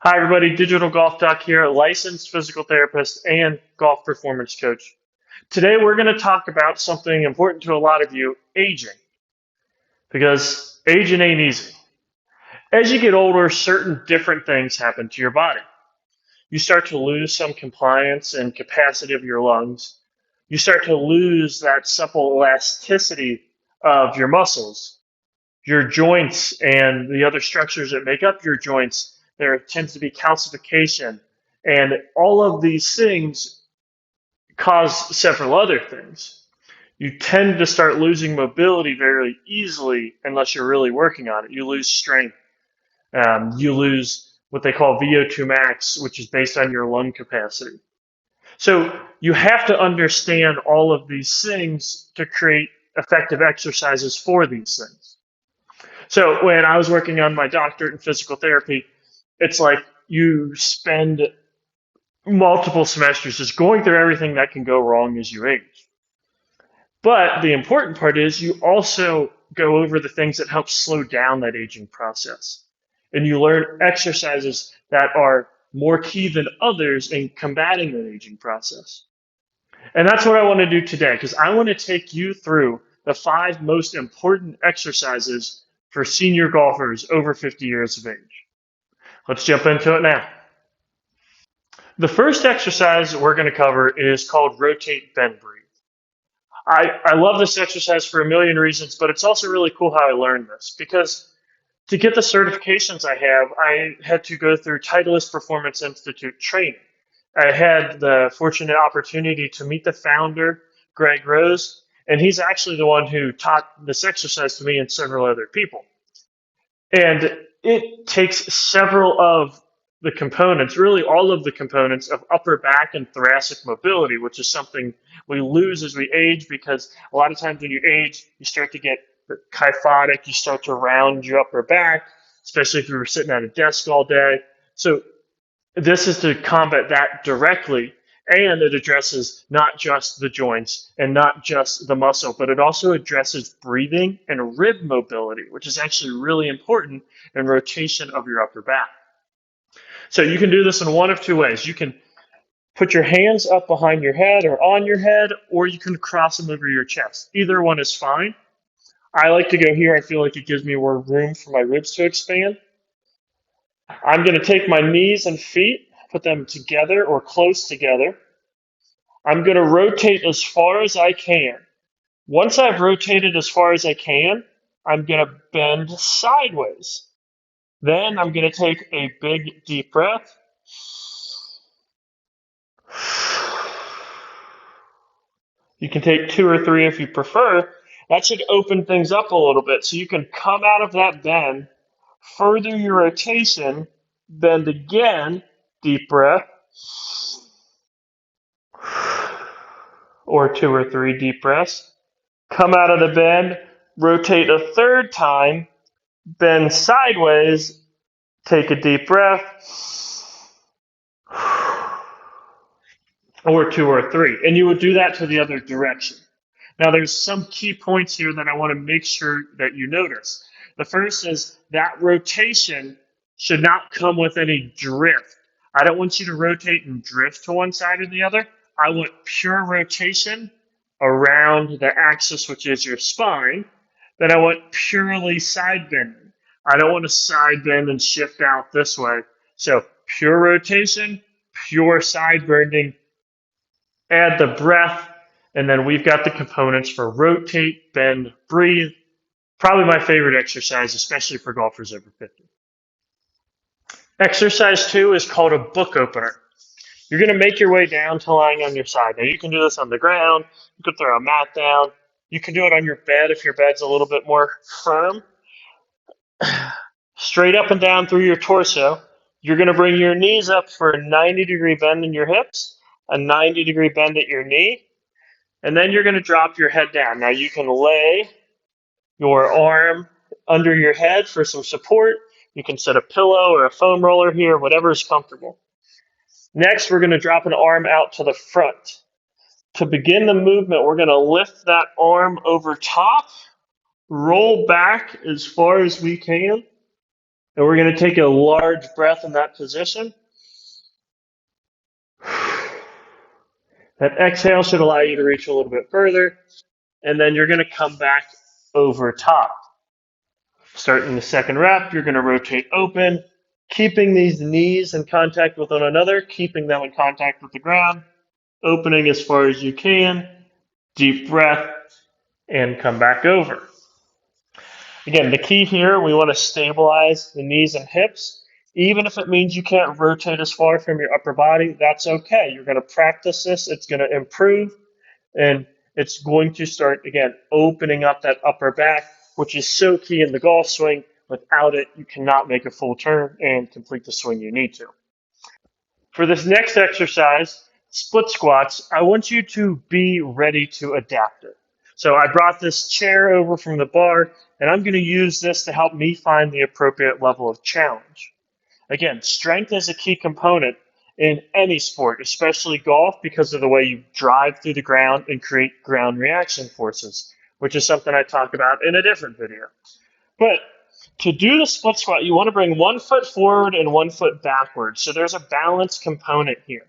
Hi, everybody. Digital Golf Doc here, licensed physical therapist and golf performance coach. Today, we're going to talk about something important to a lot of you, aging, because aging ain't easy. As you get older, certain different things happen to your body. You start to lose some compliance and capacity of your lungs. You start to lose that supple elasticity of your muscles, your joints, and the other structures that make up your joints. There tends to be calcification, and all of these things cause several other things. You tend to start losing mobility very easily unless you're really working on it. You lose strength. You lose what they call VO2 max, which is based on your lung capacity. So you have to understand all of these things to create effective exercises for these things. So when I was working on my doctorate in physical therapy, it's like you spend multiple semesters just going through everything that can go wrong as you age. But the important part is you also go over the things that help slow down that aging process. And you learn exercises that are more key than others in combating that aging process. And that's what I want to do today, because I want to take you through the 5 most important exercises for senior golfers over 50 years of age. Let's jump into it now. The first exercise we're going to cover is called rotate, bend, breathe. I love this exercise for a million reasons, but it's also really cool how I learned this, because to get the certifications I had to go through Titleist Performance Institute training. I had the fortunate opportunity to meet the founder, Greg Rose, and he's actually the one who taught this exercise to me and several other people. And it takes several of the components, really all of the components of upper back and thoracic mobility, which is something we lose as we age, because a lot of times when you age, you start to get kyphotic, you start to round your upper back, especially if you were sitting at a desk all day. So this is to combat that directly, and it addresses not just the joints and not just the muscle, but it also addresses breathing and rib mobility, which is actually really important in rotation of your upper back. So you can do this in one of 2 ways. You can put your hands up behind your head or on your head, or you can cross them over your chest. Either one is fine. I like to go here. I feel like it gives me more room for my ribs to expand. I'm going to take my knees and feet, put them together or close together. I'm going to rotate as far as I can. Once I've rotated as far as I can, I'm going to bend sideways. Then I'm going to take a big deep breath. You can take 2 or 3 if you prefer. That should open things up a little bit so you can come out of that bend, further your rotation, bend again, deep breath, or 2 or 3 deep breaths. Come out of the bend, rotate a 3rd time, bend sideways, take a deep breath, or 2 or 3. And you would do that to the other direction. Now, there's some key points here that I want to make sure that you notice. The first is that rotation should not come with any drift. I don't want you to rotate and drift to one side or the other. I want pure rotation around the axis, which is your spine. Then I want purely side bending. I don't want to side bend and shift out this way. So pure rotation, pure side bending. Add the breath, and then we've got the components for rotate, bend, breathe. Probably my favorite exercise, especially for golfers over 50. Exercise 2 is called a book opener. You're going to make your way down to lying on your side. Now, you can do this on the ground. You can throw a mat down. You can do it on your bed if your bed's a little bit more firm. Straight up and down through your torso. You're going to bring your knees up for a 90-degree bend in your hips, a 90-degree bend at your knee, and then you're going to drop your head down. Now, you can lay your arm under your head for some support. You can set a pillow or a foam roller here, whatever is comfortable. Next, we're going to drop an arm out to the front. To begin the movement, we're going to lift that arm over top, roll back as far as we can, And we're going to take a large breath in that position. That exhale should allow you to reach a little bit further. And then you're going to come back over top. Starting the second rep, you're going to rotate open, keeping these knees in contact with one another, keeping them in contact with the ground, opening as far as you can, deep breath, and come back over. Again, the key here, we want to stabilize the knees and hips. Even if it means you can't rotate as far from your upper body, that's okay. You're going to practice this. It's going to improve, and it's going to start, again, opening up that upper back, which is so key in the golf swing. Without it, you cannot make a full turn and complete the swing you need to. For this next exercise, split squats, I want you to be ready to adapt it. So I brought this chair over from the bar, and I'm going to use this to help me find the appropriate level of challenge. Again, strength is a key component in any sport, especially golf, because of the way you drive through the ground and create ground reaction forces, which is something I talk about in a different video. But to do the split squat, you want to bring 1 foot forward and 1 foot backward. So there's a balance component here.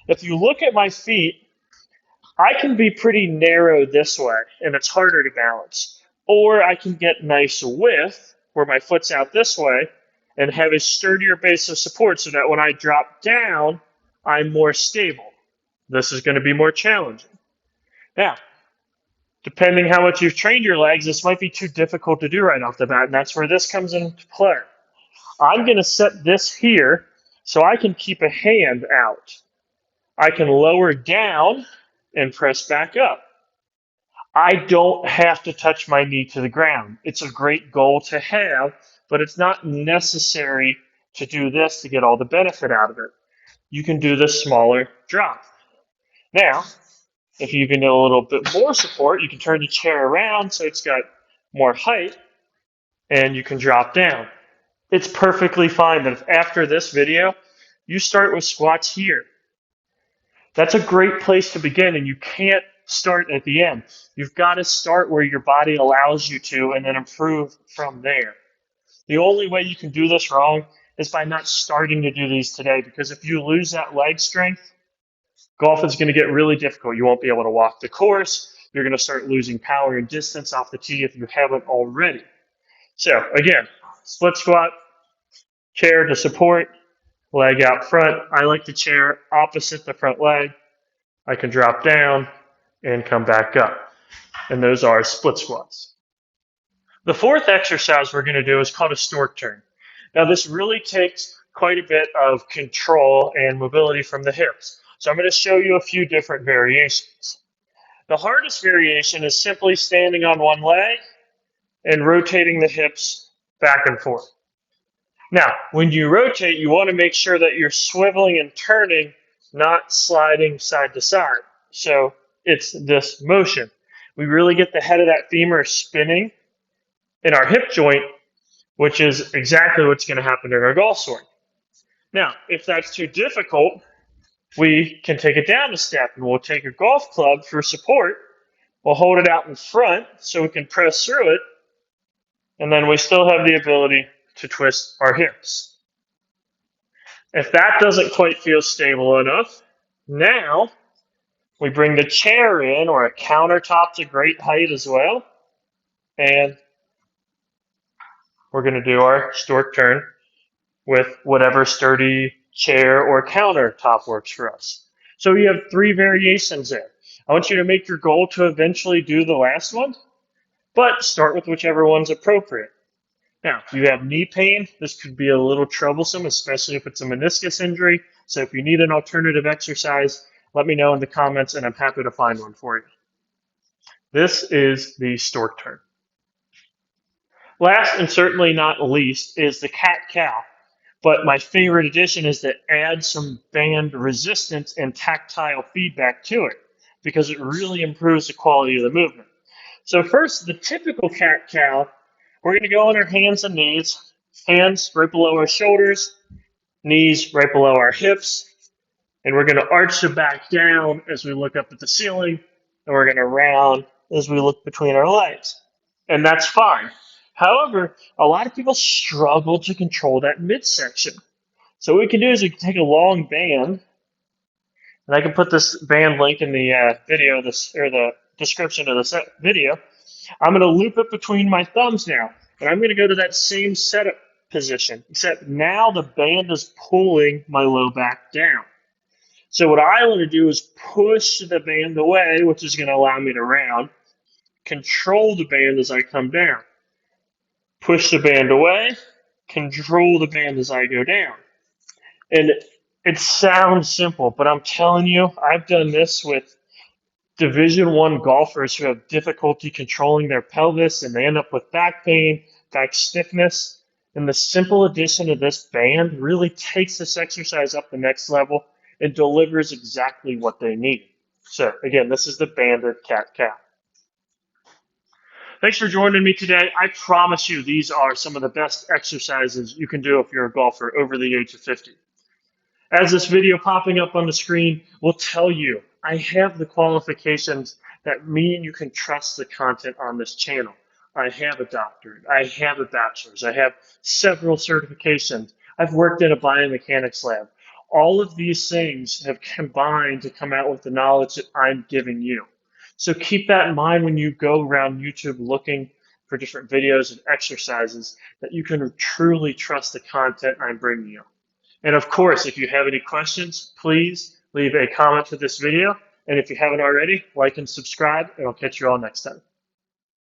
If you look at my feet, I can be pretty narrow this way, and it's harder to balance. Or I can get nice width, where my foot's out this way, and have a sturdier base of support so that when I drop down, I'm more stable. This is going to be more challenging. Now, depending how much you've trained your legs, this might be too difficult to do right off the bat, and that's where this comes into play. I'm going to set this here so I can keep a hand out. I can lower down and press back up. I don't have to touch my knee to the ground. It's a great goal to have, but it's not necessary to do this to get all the benefit out of it. You can do this smaller drop. Now, if you can do a little bit more support, you can turn the chair around so it's got more height, and you can drop down. It's perfectly fine that if after this video, you start with squats here. That's a great place to begin, and you can't start at the end. You've got to start where your body allows you to and then improve from there. The only way you can do this wrong is by not starting to do these today, because if you lose that leg strength, golf is going to get really difficult. You won't be able to walk the course. You're going to start losing power and distance off the tee if you haven't already. So again, split squat, chair to support, leg out front. I like the chair opposite the front leg. I can drop down and come back up. And those are split squats. The fourth exercise we're going to do is called a STORK turn. Now this really takes quite a bit of control and mobility from the hips. So I'm going to show you a few different variations. The hardest variation is simply standing on one leg and rotating the hips back and forth. Now, when you rotate, you want to make sure that you're swiveling and turning, not sliding side to side. So it's this motion. We really get the head of that femur spinning in our hip joint, which is exactly what's going to happen in our golf swing. Now, if that's too difficult, we can take it down a step, and we'll take a golf club for support. We'll hold it out in front so we can press through it, and then we still have the ability to twist our hips. If that doesn't quite feel stable enough, now we bring the chair in, or a countertop's a great height as well, and we're going to do our STORK turn with whatever sturdy chair or countertop works for us. So we have 3 variations there. I want you to make your goal to eventually do the last one, but start with whichever one's appropriate. Now, if you have knee pain, this could be a little troublesome, especially if it's a meniscus injury. So if you need an alternative exercise, let me know in the comments, and I'm happy to find one for you. This is the STORK turn. Last and certainly not least is the cat-cow. But my favorite addition is to add some band resistance and tactile feedback to it, because it really improves the quality of the movement. So first, the typical cat-cow, we're going to go on our hands and knees, hands right below our shoulders, knees right below our hips, and we're going to arch the back down as we look up at the ceiling, and we're going to round as we look between our legs. And that's fine. However, a lot of people struggle to control that midsection. So what we can do is we can take a long band, and I can put this band link in the video, this or the description of the video. I'm going to loop it between my thumbs now, and I'm going to go to that same setup position, except now the band is pulling my low back down. So what I want to do is push the band away, which is going to allow me to round, control the band as I come down, push the band away, control the band as I go down. And it sounds simple, but I'm telling you, I've done this with Division I golfers who have difficulty controlling their pelvis and they end up with back pain, back stiffness. And the simple addition of this band really takes this exercise up the next level and delivers exactly what they need. So again, this is the banded cat-cow. Thanks for joining me today. I promise you these are some of the best exercises you can do if you're a golfer over the age of 50. As this video popping up on the screen will tell you, I have the qualifications that mean you can trust the content on this channel. I have a doctorate. I have a bachelor's. I have several certifications. I've worked in a biomechanics lab. All of these things have combined to come out with the knowledge that I'm giving you. So keep that in mind when you go around YouTube looking for different videos and exercises, that you can truly trust the content I'm bringing you. And of course, if you have any questions, please leave a comment to this video. And if you haven't already, like and subscribe, and I'll catch you all next time.